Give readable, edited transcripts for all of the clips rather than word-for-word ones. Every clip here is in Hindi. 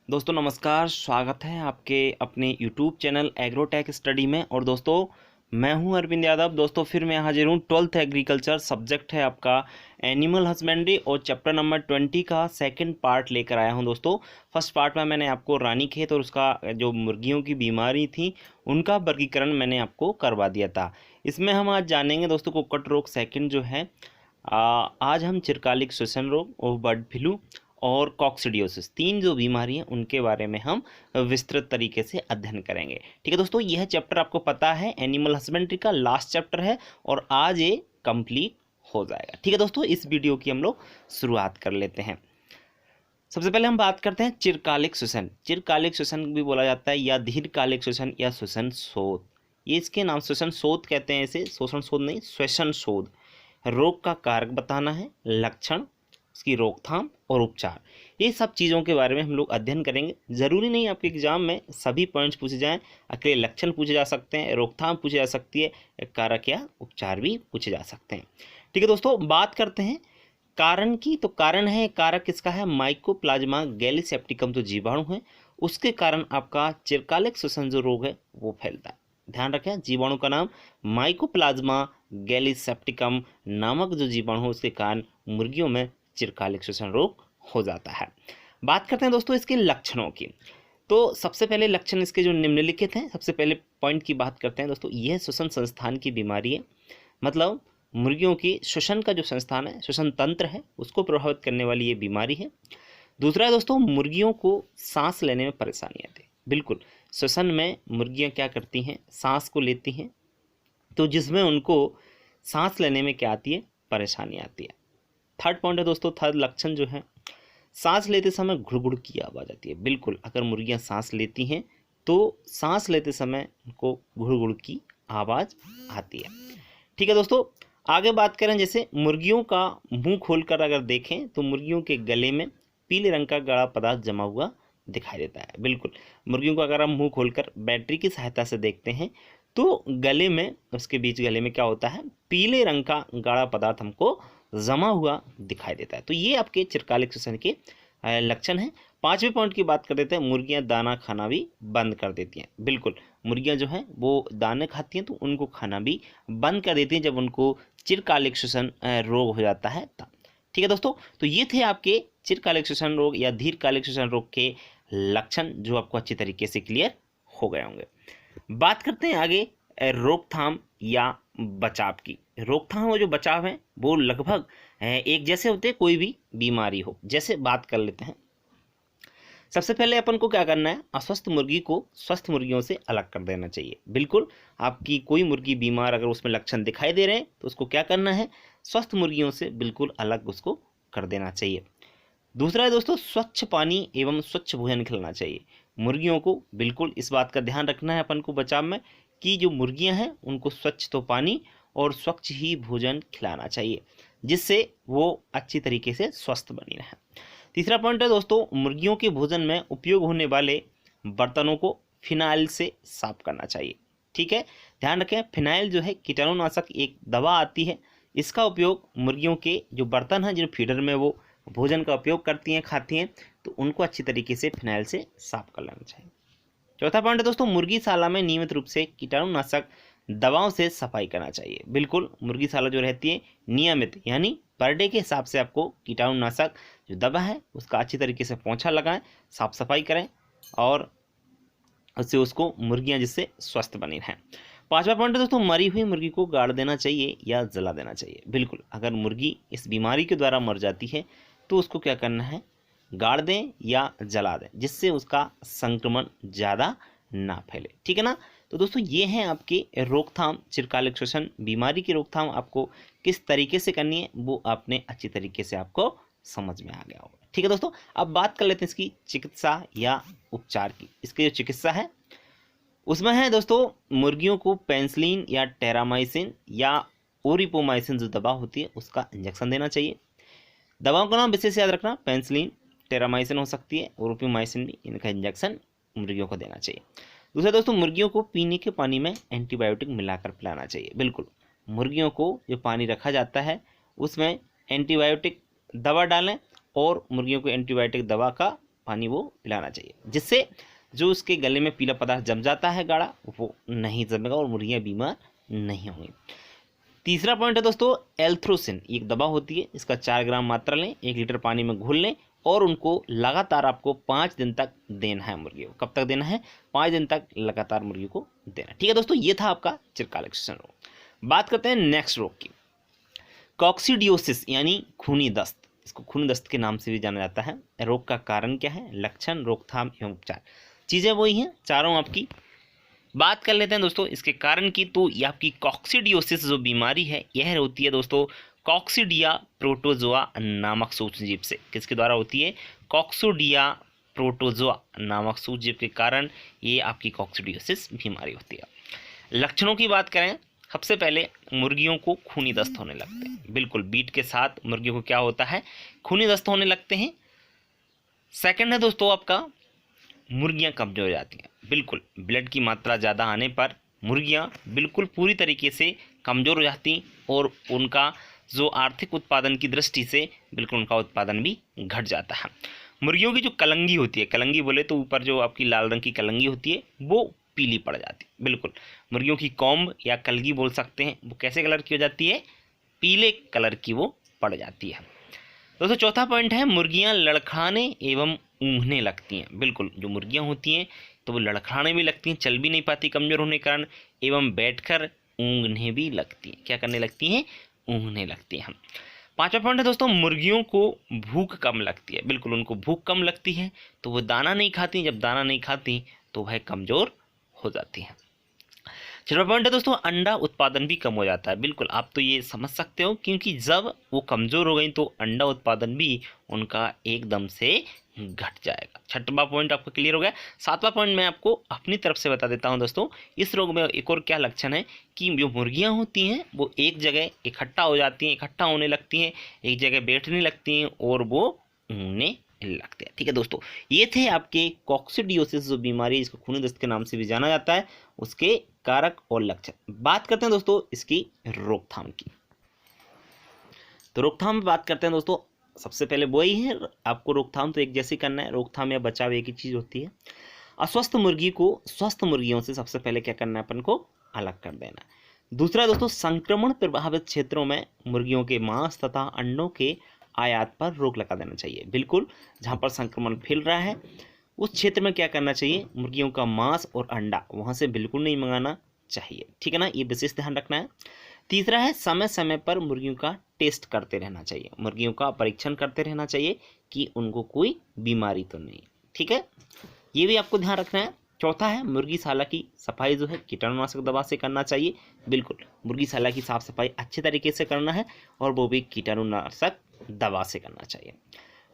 दोस्तों नमस्कार, स्वागत है आपके अपने यूट्यूब चैनल एग्रोटेक स्टडी में। और दोस्तों मैं हूं अरविंद यादव। दोस्तों फिर मैं हाजिर हूं। 12th एग्रीकल्चर सब्जेक्ट है आपका एनिमल हस्बेंड्री और चैप्टर नंबर 20 का सेकंड पार्ट लेकर आया हूं। दोस्तों फर्स्ट पार्ट में मैंने आपको रानीखेत और उसका जो मुर्गियों की बीमारी थी उनका वर्गीकरण मैंने आपको करवा दिया था। इसमें हम आज जानेंगे दोस्तों कुक्कुट रोग सेकेंड जो है। आज हम चिरकालिक श्वसन रोग और बर्ड फ्लू और कॉक्सिडियोसिस तीन जो बीमारी हैं उनके बारे में हम विस्तृत तरीके से अध्ययन करेंगे। ठीक है दोस्तों, यह चैप्टर आपको पता है एनिमल हस्बेंड्री का लास्ट चैप्टर है और आज ये कंप्लीट हो जाएगा। ठीक है दोस्तों, इस वीडियो की हम लोग शुरुआत कर लेते हैं। सबसे पहले हम बात करते हैं चिरकालिक श्वसन। चिरकालिक श्वसन भी बोला जाता है या दीर्घकालिक श्वसन या श्वसन शोध। ये इसके नाम श्वसन शोध कहते हैं, इसे शोषण शोध नहीं, श्वसन शोध। रोग का कारक बताना है, लक्षण, उसकी रोकथाम और उपचार, ये सब चीज़ों के बारे में हम लोग अध्ययन करेंगे। जरूरी नहीं आपके एग्जाम में सभी पॉइंट्स पूछे जाएं, अकेले लक्षण पूछे जा सकते हैं, रोकथाम पूछे जा सकती है, कारक या उपचार भी पूछे जा सकते हैं। ठीक है दोस्तों, बात करते हैं कारण की। तो कारण है, कारक किसका है, माइकोप्लाज्मा गैलीसेप्टिकम जो जीवाणु है उसके कारण आपका चिरकालिक श्वसन जो रोग है वो फैलता है। ध्यान रखें, जीवाणु का नाम माइकोप्लाज्मा गैलीसेप्टिकम नामक जो जीवाणु है उसके कारण मुर्गियों में चिरकालिक श्वसन रोग हो जाता है। बात करते हैं दोस्तों इसके लक्षणों की। तो सबसे पहले लक्षण इसके जो निम्नलिखित हैं, सबसे पहले पॉइंट की बात करते हैं दोस्तों। यह श्वसन संस्थान की बीमारी है, मतलब मुर्गियों की श्वसन का जो संस्थान है, श्वसन तंत्र है, उसको प्रभावित करने वाली ये बीमारी है। दूसरा है दोस्तों, मुर्गियों को सांस लेने में परेशानी आती है। बिल्कुल, श्वसन में मुर्गियां क्या करती हैं, सांस को लेती हैं, तो जिसमें उनको सांस लेने में क्या आती है, परेशानी आती है। थर्ड पॉइंट है दोस्तों, थर्ड लक्षण जो है, सांस लेते समय घुड़घुड़ की आवाज़ आती है। बिल्कुल, अगर मुर्गियां सांस लेती हैं तो सांस लेते समय उनको घुड़घुड़ की आवाज़ आती है। ठीक है दोस्तों, आगे बात करें, जैसे मुर्गियों का मुंह खोलकर अगर देखें तो मुर्गियों के गले में पीले रंग का गाढ़ा पदार्थ जमा हुआ दिखाई देता है। बिल्कुल, मुर्गियों को अगर हम मुंह खोलकर बैटरी की सहायता से देखते हैं तो गले में, उसके बीच गले में क्या होता है, पीले रंग का गाढ़ा पदार्थ हमको जमा हुआ दिखाई देता है। तो ये आपके चिरकालिक श्वसन के लक्षण हैं। पांचवें पॉइंट की बात कर देते हैं, मुर्गियां दाना खाना भी बंद कर देती हैं। बिल्कुल, मुर्गियां जो हैं वो दाने खाती हैं तो उनको खाना भी बंद कर देती हैं जब उनको चिरकालिक श्वसन रोग हो जाता है तब। ठीक है दोस्तों, तो ये थे आपके चिरकालिक श्वसन रोग या दीर्घकालिक श्वसन रोग के लक्षण जो आपको अच्छी तरीके से क्लियर हो गए होंगे। बात करते हैं आगे रोकथाम या बचाव की। रोकथाम और जो बचाव है वो लगभग एक जैसे होते हैं, कोई भी बीमारी हो। जैसे बात कर लेते हैं, सबसे पहले अपन को क्या करना है, अस्वस्थ मुर्गी को स्वस्थ मुर्गियों से अलग कर देना चाहिए। बिल्कुल, आपकी कोई मुर्गी बीमार अगर उसमें लक्षण दिखाई दे रहे हैं तो उसको क्या करना है, स्वस्थ मुर्गियों से बिल्कुल अलग उसको कर देना चाहिए। दूसरा है दोस्तों, स्वच्छ पानी एवं स्वच्छ भोजन खिलाना चाहिए मुर्गियों को। बिल्कुल इस बात का ध्यान रखना है अपन को बचाव में कि जो मुर्गियां हैं उनको स्वच्छ तो पानी और स्वच्छ ही भोजन खिलाना चाहिए, जिससे वो अच्छी तरीके से स्वस्थ बनी रहे। तीसरा पॉइंट है दोस्तों, मुर्गियों के भोजन में उपयोग होने वाले बर्तनों को फिनाइल से साफ करना चाहिए। ठीक है, ध्यान रखें, फिनाइल जो है कीटाणुनाशक एक दवा आती है, इसका उपयोग मुर्गियों के जो बर्तन हैं, जिन फीडर में वो भोजन का उपयोग करती हैं, खाती हैं, तो उनको अच्छी तरीके से फिनाइल से साफ कर लेना चाहिए। चौथा पॉइंट है दोस्तों, मुर्गीशाला में नियमित रूप से कीटाणुनाशक दवाओं से सफाई करना चाहिए। बिल्कुल, मुर्गीशाला जो रहती है नियमित, यानी पर डे के हिसाब से आपको कीटाणुनाशक जो दवा है उसका अच्छी तरीके से पोंछा लगाएं, साफ सफाई करें और उससे उसको मुर्गियां जिससे स्वस्थ बनी रहें। पांचवा पॉइंट है दोस्तों, मरी हुई मुर्गी को गाड़ देना चाहिए या जला देना चाहिए। बिल्कुल, अगर मुर्गी इस बीमारी के द्वारा मर जाती है तो उसको क्या करना है, गाड़ दें या जला दें, जिससे उसका संक्रमण ज़्यादा ना फैले। ठीक है ना। तो दोस्तों ये हैं आपके रोकथाम, चिरकालिक श्वसन बीमारी की रोकथाम आपको किस तरीके से करनी है वो आपने अच्छी तरीके से आपको समझ में आ गया होगा। ठीक है दोस्तों, अब बात कर लेते हैं इसकी चिकित्सा या उपचार की। इसकी जो चिकित्सा है उसमें है दोस्तों, मुर्गियों को पेनिसिलिन या टेरामाइसिन या ओरिपोमाइसिन जो दवा होती है उसका इंजेक्शन देना चाहिए। दवाओं का नाम विशेष याद रखना, पेनिसिलिन, टेरामाइसिन हो सकती है, ओरिपोमाइसिन भी, इनका इंजेक्शन मुर्गियों को देना चाहिए। दूसरा दोस्तों, मुर्गियों को पीने के पानी में एंटीबायोटिक मिलाकर पिलाना चाहिए। बिल्कुल, मुर्गियों को जो पानी रखा जाता है उसमें एंटीबायोटिक दवा डालें और मुर्गियों को एंटीबायोटिक दवा का पानी वो पिलाना चाहिए, जिससे जो उसके गले में पीला पदार्थ जम जाता है गाढ़ा, वो नहीं जमेगा और मुर्गियाँ बीमार नहीं होंगी। तीसरा पॉइंट है दोस्तों एल्थ्रोसिन, एक दवा होती है, इसका 4 ग्राम मात्रा लें, 1 लीटर पानी में घोल लें और उनको लगातार आपको 5 दिन तक देना है मुर्गियों को। कब तक देना है? 5 दिन तक लगातार मुर्गियों को देना। ठीक है दोस्तों, ये था आपका चिरकालिक रोग। बात करते हैं नेक्स्ट रोग की, कॉक्सीडियोसिस यानी खूनी दस्त। इसको खूनी दस्त के नाम से भी जाना जाता है। रोग का कारण क्या है, लक्षण, रोकथाम एवं उपचार, चीज़ें वही हैं चारों आपकी। बात कर लेते हैं दोस्तों इसके कारण की। तो ये आपकी कॉक्सीडियोसिस जो बीमारी है यह होती है दोस्तों कॉक्सीडिया प्रोटोजोआ नामक सूक्ष्मजीव से। किसके द्वारा होती है? कॉक्सीडिया प्रोटोजोआ नामक सूक्ष्मजीव के कारण ये आपकी कॉक्सीडियोसिस बीमारी होती है। लक्षणों की बात करें, सबसे पहले मुर्गियों को खूनी दस्त होने लगते हैं। बिल्कुल, बीट के साथ मुर्गियों को क्या होता है? खूनी दस्त होने लगते हैं। सेकंड है दोस्तों आपका मुर्गियां कमजोर हो जाती हैं। बिल्कुल, ब्लड की मात्रा ज़्यादा आने पर मुर्गियां बिल्कुल पूरी तरीके से कमज़ोर हो जाती और उनका जो आर्थिक उत्पादन की दृष्टि से बिल्कुल उनका उत्पादन भी घट जाता है। मुर्गियों की जो कलंगी होती है, कलंगी बोले तो ऊपर जो आपकी लाल रंग की कलंगी होती है वो पीली पड़ जाती है। बिल्कुल, मुर्गियों की कॉम्ब या कलगी बोल सकते हैं, वो कैसे कलर की हो जाती है? पीले कलर की वो पड़ जाती है। दोस्तों चौथा पॉइंट है मुर्गियां लड़खड़ाने एवं ऊँघने लगती हैं। बिल्कुल, जो मुर्गियां होती हैं तो वो लड़खड़ाने भी लगती हैं, चल भी नहीं पाती कमजोर होने के कारण, एवं बैठकर ऊँघने भी लगती हैं। क्या करने लगती हैं? ऊँघने लगती हैं। पांचवा पॉइंट है दोस्तों मुर्गियों को भूख कम लगती है। बिल्कुल, उनको भूख कम लगती है तो वो दाना नहीं खाती, जब दाना नहीं खाती तो वह कमजोर हो जाती हैं। छठवां पॉइंट है दोस्तों अंडा उत्पादन भी कम हो जाता है। बिल्कुल, आप तो ये समझ सकते हो, क्योंकि जब वो कमजोर हो गई तो अंडा उत्पादन भी उनका एकदम से घट जाएगा। छठवां पॉइंट आपका क्लियर हो गया। सातवां पॉइंट मैं आपको अपनी तरफ से बता देता हूं दोस्तों, इस रोग में एक और क्या लक्षण है कि जो मुर्गियां होती हैं वो एक जगह इकट्ठा हो जाती हैं, इकट्ठा होने लगती हैं, एक जगह बैठने लगती हैं और वो ऊँघने लगते हैं। ठीक है दोस्तों, ये थे आपके कॉक्सीडियोसिस जो बीमारी है, इसको खूनी दस्त के नाम से भी जाना जाता है, उसके कारक और लक्षण। बात करते हैं दोस्तों इसकी रोकथाम की। तो रोकथाम में बात करते हैं दोस्तों, सबसे पहले वही है, आपको रोकथाम तो एक जैसे करना है, रोकथाम या बचाव एक ही चीज होती है। अस्वस्थ मुर्गी को स्वस्थ मुर्गियों से सबसे पहले क्या करना है? अपन को अलग कर देना है। दूसरा दोस्तों संक्रमण प्रभावित क्षेत्रों में मुर्गियों के मांस तथा अंडों के आयात पर रोक लगा देना चाहिए। बिल्कुल, जहां पर संक्रमण फैल रहा है उस क्षेत्र में क्या करना चाहिए? मुर्गियों का मांस और अंडा वहां से बिल्कुल नहीं मंगाना चाहिए। ठीक है ना, ये विशेष ध्यान रखना है। तीसरा है समय समय पर मुर्गियों का टेस्ट करते रहना चाहिए, मुर्गियों का परीक्षण करते रहना चाहिए कि उनको कोई बीमारी तो नहीं। ठीक है, ये भी आपको ध्यान रखना है। चौथा है मुर्गीशाला की सफाई जो है कीटाणुनाशक दवा से करना चाहिए। बिल्कुल, मुर्गीशाला की साफ सफाई अच्छे तरीके से करना है और वो भी कीटाणुनाशक दवा से करना चाहिए।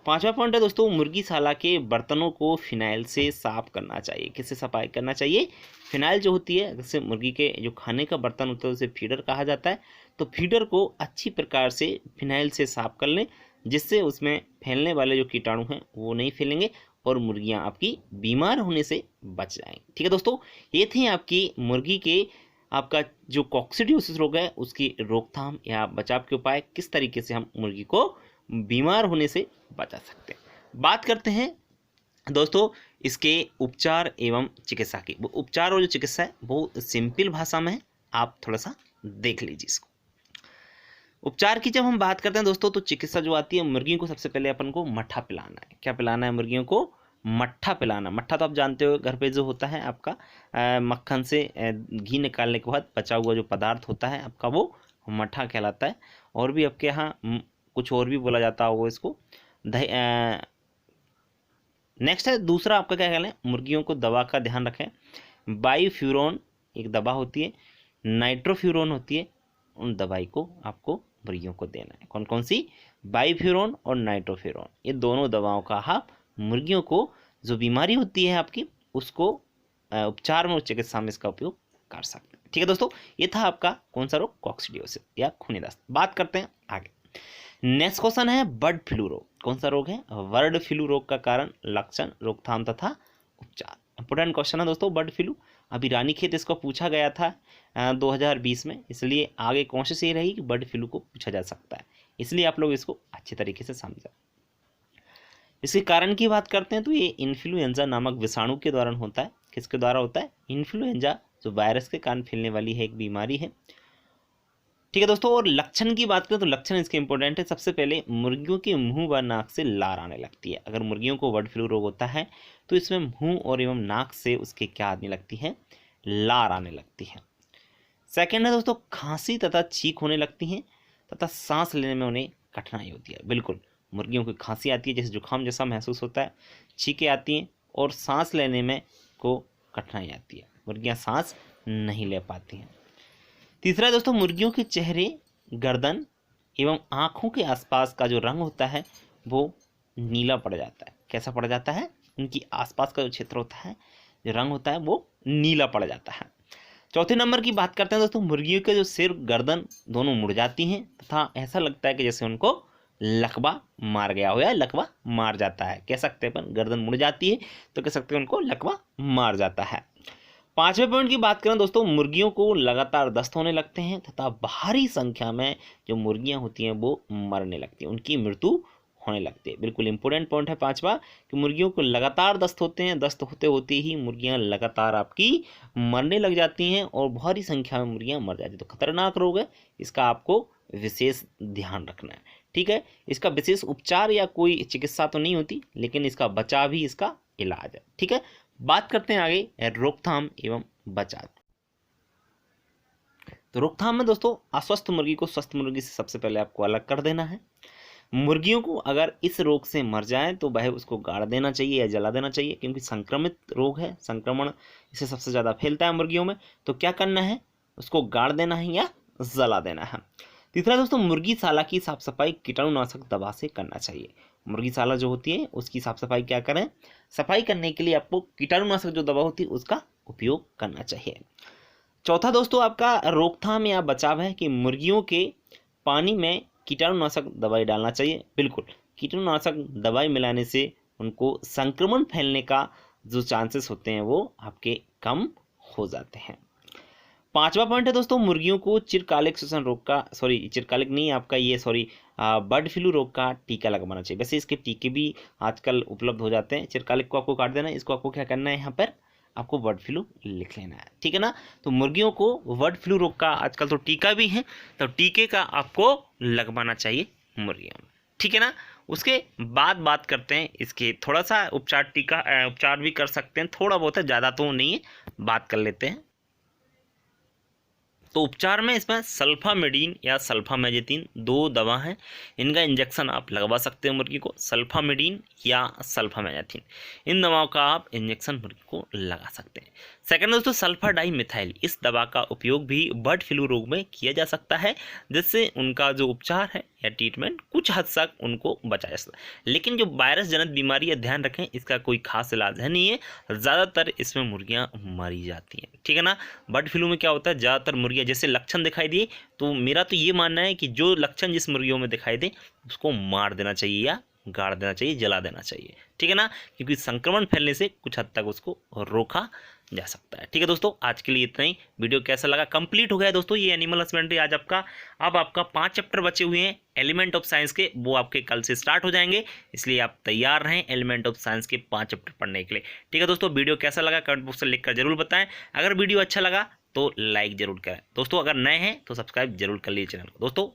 पांचवा पॉइंट है दोस्तों मुर्गीशाला के बर्तनों को फिनाइल से साफ करना चाहिए। किससे सफाई करना चाहिए? फिनाइल जो होती है, जैसे मुर्गी के जो खाने का बर्तन होता है उसे फीडर कहा जाता है, तो फीडर को अच्छी प्रकार से फिनाइल से साफ कर लें, जिससे उसमें फैलने वाले जो कीटाणु हैं वो नहीं फैलेंगे और मुर्गियां आपकी बीमार होने से बच जाएंगी। ठीक है दोस्तों, ये थी आपकी मुर्गी के आपका जो कॉक्सीडियोसिस रोग है उसकी रोकथाम या बचाव के उपाय, किस तरीके से हम मुर्गी को बीमार होने से बचा सकते हैं। बात करते हैं दोस्तों इसके उपचार एवं चिकित्सा की। वो उपचार और जो चिकित्सा है वो सिंपल भाषा में है, आप थोड़ा सा देख लीजिए इसको। उपचार की जब हम बात करते हैं दोस्तों, तो चिकित्सा जो आती है, मुर्गियों को सबसे पहले अपन को मट्ठा पिलाना है। क्या पिलाना है? मुर्गियों को मट्ठा पिलाना। मट्ठा तो आप जानते हो घर पे जो होता है आपका मक्खन से घी निकालने के बाद बचा हुआ जो पदार्थ होता है आपका, वो मट्ठा कहलाता है। और भी आपके यहाँ कुछ और भी बोला जाता होगा इसको। नेक्स्ट है दूसरा आपका क्या कहना है, मुर्गियों को दवा का ध्यान रखें। बाईफ्यूरोन एक दवा होती है, नाइट्रोफ्यूरोन होती है, उन दवाई को आपको मुर्गियों को देना है। कौन कौन सी? बाईफ्यूरोन और नाइट्रोफ्यूरोन, ये दोनों दवाओं का आप मुर्गियों को जो बीमारी होती है आपकी उसको उपचार में और चिकित्सा में इसका उपयोग कर सकते हैं। ठीक है दोस्तों, ये था आपका कौन सा रोग? कॉक्सीडियोसिस या खूनी दस्त। बात करते हैं आगे। नेक्स्ट क्वेश्चन है बर्ड फ्लू रोग। कौन सा रोग है? बर्ड फ्लू रोग का कारण, लक्षण, रोकथाम तथा उपचार। इंपोर्टेंट क्वेश्चन है दोस्तों बर्ड फ्लू। अभी रानीखेत इसको पूछा गया था 2020 में, इसलिए आगे कोशिश ये रही कि बर्ड फ्लू को पूछा जा सकता है, इसलिए आप लोग इसको अच्छे तरीके से समझें। इसके कारण की बात करते हैं तो ये इन्फ्लुएंजा नामक विषाणु के दौरान होता है। किसके द्वारा होता है? इन्फ्लुएंजा, जो वायरस के कारण फैलने वाली है एक बीमारी है। ठीक है दोस्तों, और लक्षण की बात करें तो लक्षण इसके इंपॉर्टेंट है। सबसे पहले मुर्गियों के मुंह व नाक से लार आने लगती है। अगर मुर्गियों को बर्ड फ्लू रोग होता है तो इसमें मुंह और एवं नाक से उसके क्या आने लगती है? लार आने लगती है। सेकेंड है दोस्तों, खांसी तथा छींक होने लगती है तथा सांस लेने में उन्हें कठिनाई होती है। बिल्कुल, मुर्गियों को खांसी आती है, जैसे जुकाम जैसा महसूस होता है, छींकें आती हैं और सांस लेने में को कठिनाई आती है। मुर्गियां सांस नहीं ले पाती हैं। तीसरा दोस्तों, मुर्गियों के चेहरे, गर्दन एवं आँखों के आसपास का जो रंग होता है वो नीला पड़ जाता है। कैसा पड़ जाता है? उनकी आसपास का जो क्षेत्र होता है, जो रंग होता है वो नीला पड़ जाता है। चौथे नंबर की बात करते हैं दोस्तों, मुर्गियों के जो सिर, गर्दन दोनों मुड़ जाती हैं तथा ऐसा लगता है कि जैसे उनको लकवा मार गया हो या लकवा मार जाता है। कह सकते हैं अपन, गर्दन मुड़ जाती है तो कह सकते हैं उनको लकवा मार जाता है। पांचवें पॉइंट की बात करें दोस्तों, मुर्गियों को लगातार दस्त होने लगते हैं तथा भारी संख्या में जो मुर्गियां होती हैं वो मरने लगती हैं, उनकी मृत्यु होने लगती है। बिल्कुल इंपॉर्टेंट पॉइंट है पांचवा, कि मुर्गियों को लगातार दस्त होते हैं, दस्त होते होते ही मुर्गियां लगातार आपकी मरने लग जाती हैं और भारी संख्या में मुर्गियां मर जाती हैं। तो खतरनाक रोग है, इसका आपको विशेष ध्यान रखना है। ठीक है, इसका विशेष उपचार या कोई चिकित्सा तो नहीं होती, लेकिन इसका बचाव ही इसका इलाज है। ठीक है, बात करते हैं आगे रोकथाम एवं बचाव। तो रोकथाम में दोस्तों, अस्वस्थ मुर्गी को स्वस्थ मुर्गी से सबसे पहले आपको अलग कर देना है। मुर्गियों को अगर इस रोग से मर जाए तो वह उसको गाड़ देना चाहिए या जला देना चाहिए, क्योंकि संक्रमित रोग है, संक्रमण इससे सबसे ज़्यादा फैलता है मुर्गियों में। तो क्या करना है? उसको गाड़ देना है या जला देना है। तीसरा दोस्तों, मुर्गीशाला की साफ सफाई कीटाणुनाशक दवा से करना चाहिए। मुर्गीशाला जो होती है उसकी साफ सफाई क्या करें? सफाई करने के लिए आपको कीटाणुनाशक जो दवा होती है उसका उपयोग करना चाहिए। चौथा दोस्तों, आपका रोकथाम या बचाव है कि मुर्गियों के पानी में कीटाणुनाशक दवाई डालना चाहिए। बिल्कुल, कीटाणुनाशक दवाई मिलाने से उनको संक्रमण फैलने का जो चांसेस होते हैं वो आपके कम हो जाते हैं। पांचवा पॉइंट है दोस्तों, मुर्गियों को चिरकालिक श्वसन रोग का, चिरकालिक नहीं आपका ये बर्ड फ्लू रोग का टीका लगवाना चाहिए। वैसे इसके टीके भी आजकल उपलब्ध हो जाते हैं। चिरकालिक को आपको काट देना है, इसको आपको क्या करना है, यहाँ पर आपको बर्ड फ्लू लिख लेना है। ठीक है ना, तो मुर्गियों को बर्ड फ्लू रोग का आजकल तो टीका भी है, तो टीके का आपको लगवाना चाहिए मुर्गियों में। ठीक है ना, उसके बाद बात करते हैं इसके थोड़ा सा उपचार भी कर सकते हैं, थोड़ा बहुत है, ज़्यादा तो नहीं है, बात कर लेते हैं। तो उपचार में इसमें सल्फामेडिन या सल्फामेजेटिन दो दवा हैं, इनका इंजेक्शन आप लगवा सकते हैं मुर्गी को। सल्फामेडिन या सल्फामेजेटिन, इन दवाओं का आप इंजेक्शन मुर्गी को लगा सकते हैं। सेकंड दोस्तों, सल्फा डाइमिथाइल, इस दवा का उपयोग भी बर्ड फ्लू रोग में किया जा सकता है, जिससे उनका जो उपचार है या ट्रीटमेंट कुछ हद तक उनको बचाया जा सकता है। लेकिन जो वायरस जनित बीमारी है, ध्यान रखें, इसका कोई खास इलाज है नहीं है, ज़्यादातर इसमें मुर्गियाँ मरी जाती हैं। ठीक है ना, बर्ड फ्लू में क्या होता है, ज़्यादातर मुर्गियाँ जैसे लक्षण दिखाई दिए, तो मेरा तो ये मानना है कि जो लक्षण जिस मुर्गियों में दिखाई दे उसको मार देना चाहिए या गाड़ देना चाहिए, जला देना चाहिए। ठीक है ना, क्योंकि संक्रमण फैलने से कुछ हद तक उसको रोका जा सकता है। ठीक है दोस्तों, आज के लिए इतना ही। वीडियो कैसा लगा? कंप्लीट हो गया है दोस्तों ये एनिमल हस्बेंड्री आज आपका। अब आपका 5 चैप्टर बचे हुए हैं एलिमेंट ऑफ साइंस के, वो आपके कल से स्टार्ट हो जाएंगे, इसलिए आप तैयार रहें एलिमेंट ऑफ साइंस के 5 चैप्टर पढ़ने के लिए। ठीक है दोस्तों, वीडियो कैसा लगा कमेंट बॉक्स में लिखकर जरूर बताएं। अगर वीडियो अच्छा लगा तो लाइक जरूर करें दोस्तों, अगर नए हैं तो सब्सक्राइब जरूर कर लीजिए चैनल को दोस्तों।